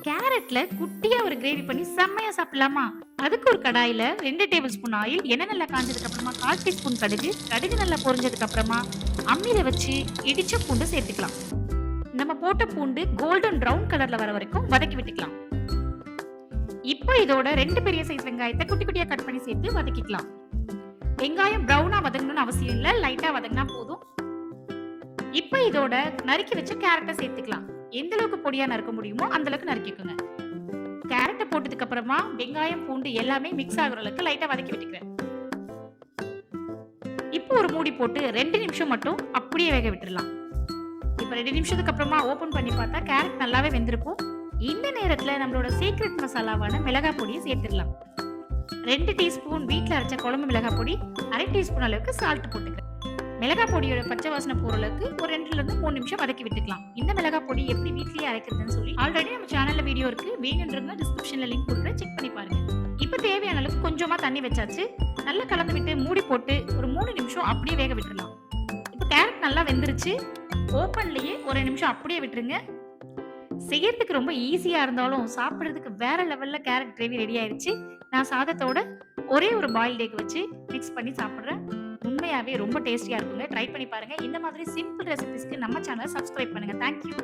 கேரட்ல குட்டியா ஒரு கிரேவி பண்ணி செம்மையா சாப்பிடலாமா? அதுக்கு ஒரு கடாயில 2 டேபிள் ஸ்பூன் ஆயில், எண்ணெய் நல்லா காஞ்சதுக்கு அப்புறமா 1/4 டீஸ்பூன் கடுகு, கடுகு நல்லா பொரிஞ்சதுக்கு அப்புறமா அம்மியில வச்சு இடிச்ச பூண்டு சேர்த்துக்கலாம். நம்ம போட்ட பூண்டு கோல்டன் பிரவுன் கலர்ல வர வரைக்கும் வதக்கி விட்டுக்கலாம். இப்போ இதோட 2 பெரிய சைஸ் வெங்காயத்தை குட்டி குட்டியா கட் பண்ணி சேர்த்து வதக்கிக்கலாம். வெங்காயம் பிரவுனா வதங்கணும்னு அவசியம் இல்ல, லைட்டா வதங்கினா போதும். இப்போ இதோட நறுக்கி வச்ச கேரட்டை சேர்த்துக்கலாம். எந்த அளவுக்கு பொடியா நறுக்க முடியுமோ அந்த அளவுக்கு நறுக்கிக்கோங்க. கேரட்டை போட்டதுக்கு அப்புறமா வெங்காயம் பூண்டு எல்லாமே மிக்ஸ் ஆகுற அளவுக்கு லைட்டா வதக்கி விட்டுக்கிறேன். இப்போ ஒரு மூடி போட்டு 2 நிமிஷம் மட்டும் அப்படியே வேக விட்டுறலாம். இப்போ 2 நிமிஷத்துக்கு அப்புறமா ஓபன் பண்ணி பார்த்தா கேரட் நல்லாவே வெந்திருக்கும். இந்த நேரத்துல நம்மளோட சீக்ரெட் மசாலாவான மிளகாய் பொடியை சேர்த்துடலாம். 2 டீஸ்பூன் வீட்ல அரைச்ச குழம்பு மிளகாய் பொடி, 1/2 டீஸ்பூன் அளவுக்கு சால்ட் போட்டுக்கிறேன். மிளகாய் பொடியோட பச்சை வாசனை போற அளவுக்கு ஒரு 2ல இருந்து 3 நிமிஷம் வதக்கி விட்டுக்கலாம். இந்த மிளகாய் பொடி எப்படி வீட்லயே அரைக்கிறதுன்னு சொல்லி ஆல்ரெடி நம்ம சேனல்ல வீடியோ இருக்கு. வேணும்ன்றவங்க டிஸ்கிரிப்ஷன்ல லிங்க் கொடுக்குறேன், செக் பண்ணி பாருங்க. இப்போ தேவையான அளவுக்கு கொஞ்சமா தண்ணி வச்சாச்சு. நல்லா கலந்து விட்டு மூடி போட்டு ஒரு 3 நிமிஷம் அப்படியே வேக விட்டுறலாம். இப்போ கேரட் நல்லா வெந்துருச்சு. ஓப்பன்லயே ஒரு நிமிஷம் அப்படியே விட்டுருங்க. செய்யறதுக்கு ரொம்ப ஈஸியா இருந்தாலும் சாப்பிடுறதுக்கு வேற லெவல்ல கேரட் கிரேவி ரெடி ஆயிருச்சு. நான் சாதத்தோட ஒரே ஒரு பாயில்ட் எக் வச்சு மிக்ஸ் பண்ணி சாப்பிடுறேன். உண்மையாவே ரொம்ப டேஸ்டியா இருக்குங்க. ட்ரை பண்ணி பாருங்க. இந்த மாதிரி சிம்பிள் ரெசிபிஸ்க்கு நம்ம சேனலை சப்ஸ்கிரைப் பண்ணுங்க. தேங்க்யூ.